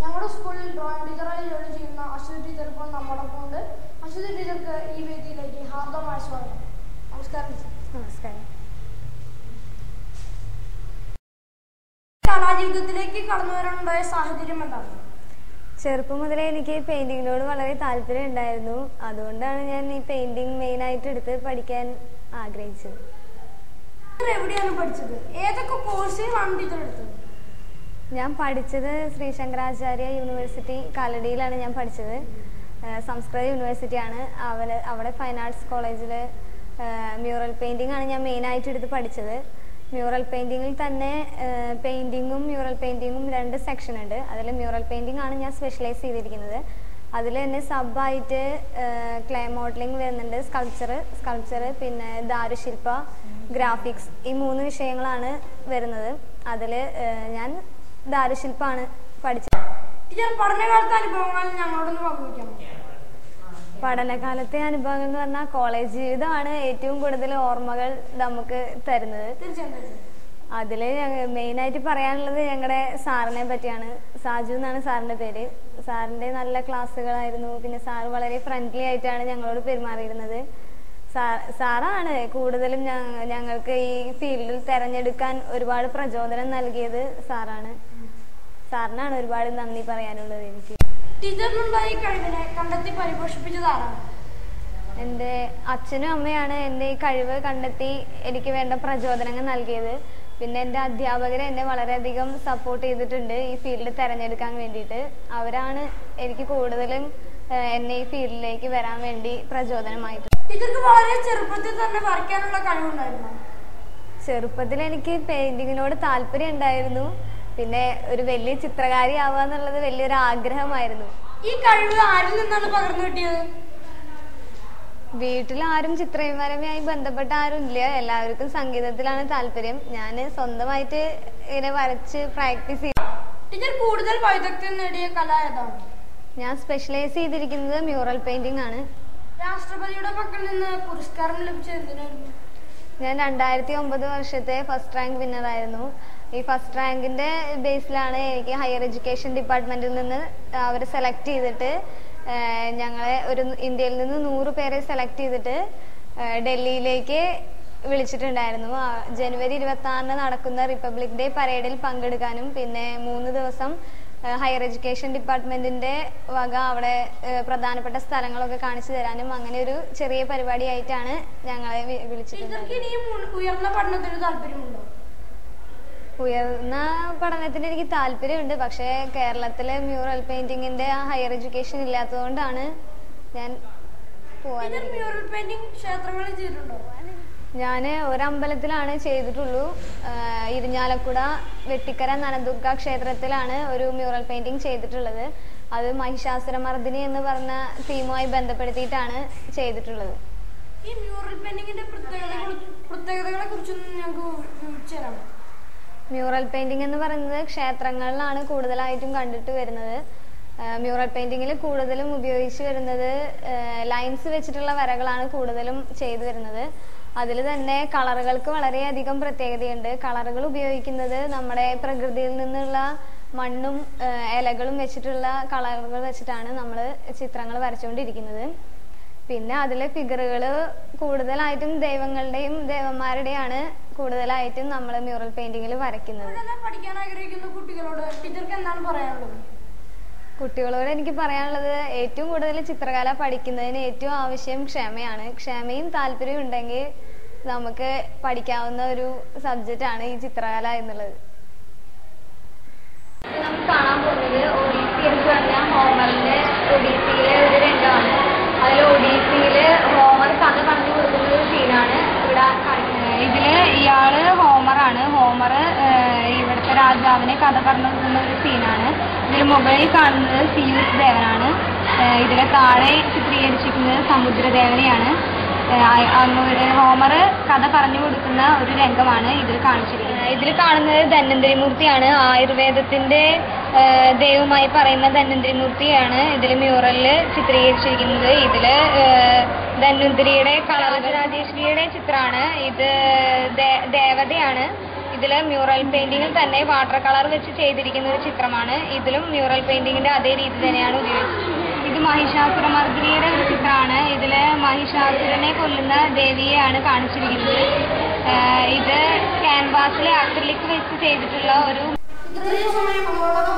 ഞങ്ങളുടെ സ്കൂളിൽ ഡ്രോയിങ് ടീച്ചറായി ജോലി ചെയ്യുന്ന അശ്വതി ടീച്ചർ ഇപ്പോൾ നമ്മോടൊപ്പം ഉണ്ട്. അശ്വതി ടീച്ചർക്ക് ഈ വേദിയിലേക്ക് ഹാർദമായ സ്വാഗതം. നമസ്കാരം. നമസ്കാരം. കലാജീവിതത്തിലേക്ക് കടന്നു വരാനുണ്ടായ സാഹചര്യം എന്താണ്? ചെറുപ്പം മുതലേ എനിക്ക് പെയിന്റിങ്ങിനോട് വളരെ താല്പര്യം ഉണ്ടായിരുന്നു. അതുകൊണ്ടാണ് ഞാൻ ഈ പെയിന്റിങ് മെയിനായിട്ട് എടുത്ത് പഠിക്കാൻ ആഗ്രഹിച്ചത്. എവിടെയാണ് പഠിച്ചത്? ഏതൊക്കെ കോഴ്സുകളാണ് ടീച്ചർ എടുത്തത്? ഞാൻ പഠിച്ചത് ശ്രീ ശങ്കരാചാര്യ യൂണിവേഴ്സിറ്റി കാലടിയിലാണ് ഞാൻ പഠിച്ചത്. സംസ്കൃത യൂണിവേഴ്സിറ്റിയാണ്. അവിടെ ഫൈൻ ആർട്സ് കോളേജിൽ മ്യൂറൽ പെയിന്റിംഗ് ആണ് ഞാൻ മെയിനായിട്ട് എടുത്ത് പഠിച്ചത്. മ്യൂറൽ പെയിന്റിങ്ങിൽ തന്നെ പെയിന്റിങ്ങും മ്യൂറൽ പെയിന്റിങ്ങും 2 സെക്ഷൻ ഉണ്ട്. അതിൽ മ്യൂറൽ പെയിന്റിംഗ് ആണ് ഞാൻ സ്പെഷ്യലൈസ് ചെയ്തിരിക്കുന്നത്. അതിൽ തന്നെ സബായിട്ട് ക്ലേ മോഡലിംഗ് വരുന്നുണ്ട്, സ്കൾപ്ചർ, പിന്നെ ദാരുശില്പ, ഗ്രാഫിക്സ്, ഈ 3 വിഷയങ്ങളാണ് വരുന്നത്. അതിൽ ഞാൻ ദാരുശില്പമാണ് പഠിച്ചത്. പഠനകാലത്തെ അനുഭവങ്ങൾ ഞങ്ങളോടൊന്ന് പങ്കുവയ്ക്കാമോ? പഠനകാലത്തെ അനുഭവങ്ങൾ എന്ന് പറഞ്ഞാൽ കോളേജ് ജീവിതമാണ് ഏറ്റവും കൂടുതൽ ഓർമ്മകൾ നമുക്ക് തരുന്നത്. അതിൽ മെയിനായിട്ട് പറയാനുള്ളത് ഞങ്ങളുടെ സാറിനെ പറ്റിയാണ്. സാജു എന്നാണ് സാറിൻ്റെ പേര്. സാറിൻ്റെ നല്ല ക്ലാസ്സുകളായിരുന്നു. പിന്നെ സാറ് വളരെ ഫ്രണ്ട്ലി ആയിട്ടാണ് ഞങ്ങളോട് പെരുമാറിയിരുന്നത്. സാറാണ് കൂടുതലും ഞങ്ങൾക്ക് ഈ ഫീൽഡിൽ തിരഞ്ഞെടുക്കാൻ ഒരുപാട് പ്രചോദനം നൽകിയത്. സാറിനാണ് ഒരുപാട് നന്ദി പറയാനുള്ളത് എനിക്ക്. ടീച്ചറിനുണ്ടായ കഴിവിനെ കണ്ടെത്തി പരിപോഷിപ്പിച്ചതാരാണ്? എൻ്റെ അച്ഛനും അമ്മയാണ് എൻ്റെ ഈ കഴിവ് കണ്ടെത്തി എനിക്ക് വേണ്ട പ്രചോദനങ്ങൾ നൽകിയത്. പിന്നെ എൻ്റെ അധ്യാപകർ എന്നെ വളരെയധികം സപ്പോർട്ട് ചെയ്തിട്ടുണ്ട് ഈ ഫീൽഡ് തിരഞ്ഞെടുക്കാൻ വേണ്ടിയിട്ട്. അവരാണ് എനിക്ക് കൂടുതലും എന്നെ ഈ ഫീൽഡിലേക്ക് വരാൻ വേണ്ടി പ്രചോദനമായിട്ട്. ടീച്ചർക്ക് വളരെ ചെറുപ്പത്തിൽ തന്നെ വരയ്ക്കാനുള്ള കഴിവുണ്ടായിരുന്നു. ചെറുപ്പത്തിൽ എനിക്ക് പെയിന്റിങ്ങിനോട് താല്പര്യം ഉണ്ടായിരുന്നു. പിന്നെ ഒരു വലിയ ചിത്രകാരി ആവുക എന്നുള്ളത് വലിയൊരു ആഗ്രഹമായിരുന്നു. ഈ കഴിവ് ആരിൽ നിന്നാണ് പകർന്നു കിട്ടിയത്? വീട്ടിൽ ആരും ചിത്രരചനയുമായി ബന്ധപ്പെട്ട ആരും ഇല്ല. എല്ലാവർക്കും സംഗീതത്തിലാണ് താല്പര്യം. ഞാൻ സ്വന്തമായിട്ട് ഇങ്ങനെ വരച്ച് പ്രാക്ടീസ് ചെയ്തു. ടീച്ചർ കൂടുതൽ വൈദഗ്ധ്യം നേടിയ കല ഏതാണ്? ഞാൻ സ്പെഷ്യലൈസ് ചെയ്തിരിക്കുന്നത് മ്യൂറൽ പെയിന്റിംഗ് ആണ്. രാഷ്ട്രപതിയുടെ പക്കൽ നിന്ന് പുരസ്കാരം ലഭിച്ചത് എന്തിനായിരുന്നു? ഞാൻ 2009 വർഷത്തെ ഫസ്റ്റ് റാങ്ക് വിന്നറായിരുന്നു. ഈ ഫസ്റ്റ് റാങ്കിന്റെ ബേസിലാണ് എനിക്ക് ഹയർ എഡ്യൂക്കേഷൻ ഡിപ്പാർട്ട്മെന്റിൽ നിന്ന് അവർ സെലക്ട് ചെയ്തിട്ട് ഞങ്ങളെ ഇന്ത്യയിൽ നിന്ന് 100 പേരെ സെലക്ട് ചെയ്തിട്ട് ഡൽഹിയിലേക്ക് വിളിച്ചിട്ടുണ്ടായിരുന്നു. ജനുവരി 26 നടക്കുന്ന റിപ്പബ്ലിക് ഡേ പരേഡിൽ പങ്കെടുക്കാനും പിന്നെ 3 ദിവസം ഹയർ എഡ്യൂക്കേഷൻ ഡിപ്പാർട്ട്മെന്റിന്റെ വക അവിടെ പ്രധാനപ്പെട്ട സ്ഥലങ്ങളൊക്കെ കാണിച്ചു തരാനും അങ്ങനെ ഒരു ചെറിയ പരിപാടിയായിട്ടാണ് ഞങ്ങളെ വിളിച്ചിട്ടുണ്ടായിരുന്നത്. ഉയർന്ന പഠനത്തിന് താല്പര്യമുണ്ടോ? ഉയർന്ന പഠനത്തിന് എനിക്ക് താല്പര്യമുണ്ട്. പക്ഷേ കേരളത്തിലെ മ്യൂറൽ പെയിന്റിങ്ങിന്റെ ഹയർ എഡ്യൂക്കേഷൻ ഇല്ലാത്തതുകൊണ്ടാണ് ഞാൻ ഞാൻ ഒരമ്പലത്തിലാണ് ചെയ്തിട്ടുള്ളൂ. ഇരിഞ്ഞാലക്കുട വെട്ടിക്കര നനദുർഗ ക്ഷേത്രത്തിലാണ് ഒരു മ്യൂറൽ പെയിന്റിംഗ് ചെയ്തിട്ടുള്ളത്. അത് മഹിഷാസുരമർദിനി എന്ന് പറഞ്ഞ തീമുമായി ബന്ധപ്പെടുത്തിയിട്ടാണ് ചെയ്തിട്ടുള്ളത്. ഈ മ്യൂറൽ പെയിന്റിങ്ങിന്റെ പ്രത്യേകതകളെ കുറിച്ചൊന്നും ഞങ്ങൾക്ക് വിവരിച്ചു തരാമോ? മ്യൂറൽ പെയിന്റിംഗ് എന്ന് പറയുന്നത് ക്ഷേത്രങ്ങളിലാണ് കൂടുതലായിട്ടും കണ്ടിട്ട് വരുന്നത്. മ്യൂറൽ പെയിന്റിങ്ങിൽ കൂടുതലും ഉപയോഗിച്ച് വരുന്നത് ലൈൻസ് വെച്ചിട്ടുള്ള വരകളാണ് കൂടുതലും ചെയ്തു വരുന്നത്. അതിൽ തന്നെ കളറുകൾക്ക് വളരെയധികം പ്രത്യേകതയുണ്ട്. കളറുകൾ ഉപയോഗിക്കുന്നത് നമ്മുടെ പ്രകൃതിയിൽ നിന്നുള്ള മണ്ണും ഇലകളും വെച്ചിട്ടുള്ള കളറുകൾ വെച്ചിട്ടാണ് നമ്മൾ ചിത്രങ്ങൾ വരച്ചുകൊണ്ടിരിക്കുന്നത്. പിന്നെ അതിലെ ഫിഗറുകൾ കൂടുതലായിട്ടും ദൈവങ്ങളുടെയും ദേവന്മാരുടെയാണ് കൂടുതലായിട്ടും നമ്മൾ മ്യൂറൽ പെയിന്റിങ്ങിൽ വരയ്ക്കുന്നത്. പഠിക്കാൻ ആഗ്രഹിക്കുന്ന കുട്ടികളോട് ടീച്ചർക്ക് എന്താണ് പറയാനുള്ളത്? കുട്ടികളോട് എനിക്ക് പറയാനുള്ളത് ഏറ്റവും കൂടുതൽ ചിത്രകല പഠിക്കുന്നതിന് ഏറ്റവും ആവശ്യം ക്ഷമയാണ്. ക്ഷമയും താല്പര്യവും ഉണ്ടെങ്കിൽ നമുക്ക് പഠിക്കാവുന്ന ഒരു സബ്ജക്റ്റാണ് ഈ ചിത്രകല എന്നുള്ളത്. നമുക്ക് കാണാൻ പോകുന്നത് ഒഡീസി എന്ന് പറഞ്ഞാൽ ഹോമറിന്റെ ഒഡീസിയിലെ ഒരു രംഗമാണ്. അതിൽ ഒഡീസിയില് ഹോമർ കഥ പറഞ്ഞു കൊടുക്കുന്ന ഒരു സീനാണ് ഇവിടെ കാണിക്കുന്നത്. ഇതില് ഇയാള് ഹോമറാണ്. ഹോമർ ഇവിടുത്തെ രാജാവിനെ കഥ പറഞ്ഞു കൊടുക്കുന്ന ഒരു സീനാണ്. ഇതിൽ മുകളിൽ കാണുന്നത് സിയൂസ് ദേവനാണ്. ഇതിലെ താഴെ ചിത്രീകരിച്ചിരിക്കുന്നത് സമുദ്രദേവനെയാണ്. ഹോമർ കഥ പറഞ്ഞു കൊടുക്കുന്ന ഒരു രംഗമാണ് ഇതിൽ കാണിച്ചിരിക്കുന്നത്. ഇതിൽ കാണുന്നത് ധന്വന്തരി മൂർത്തിയാണ്. ആയുർവേദത്തിന്റെ ദൈവമായി പറയുന്ന ധന്വന്തരി മൂർത്തിയാണ് ഇതിൽ മ്യൂറലിൽ ചിത്രീകരിച്ചിരിക്കുന്നത്. ഇതില് ധന്വന്തരിയുടെ കളർ രാജേശ്വരിയുടെ ചിത്രമാണ്. ഇത് ദേവതയാണ്. ഇതിൽ മ്യൂറൽ പെയിന്റിങ്ങിൽ തന്നെ വാട്ടർ കളർ വെച്ച് ചെയ്തിരിക്കുന്ന ഒരു ചിത്രമാണ്. ഇതിലും മ്യൂറൽ പെയിന്റിങ്ങിന്റെ അതേ രീതി തന്നെയാണ് ഉപയോഗിച്ചത്. ഇത് മഹിഷാസുരമർദ്ദിനിയുടെ ഒരു ചിത്രമാണ്. ഇതിൽ മഹിഷാസുരനെ കൊല്ലുന്ന ദേവിയെയാണ് കാണിച്ചിരിക്കുന്നത്. ഇത് ക്യാൻവാസിലെ അക്രിലിക് വെച്ച് ചെയ്തിട്ടുള്ള ഒരു ഇത്രയും സമയം നമ്മളോടൊപ്പം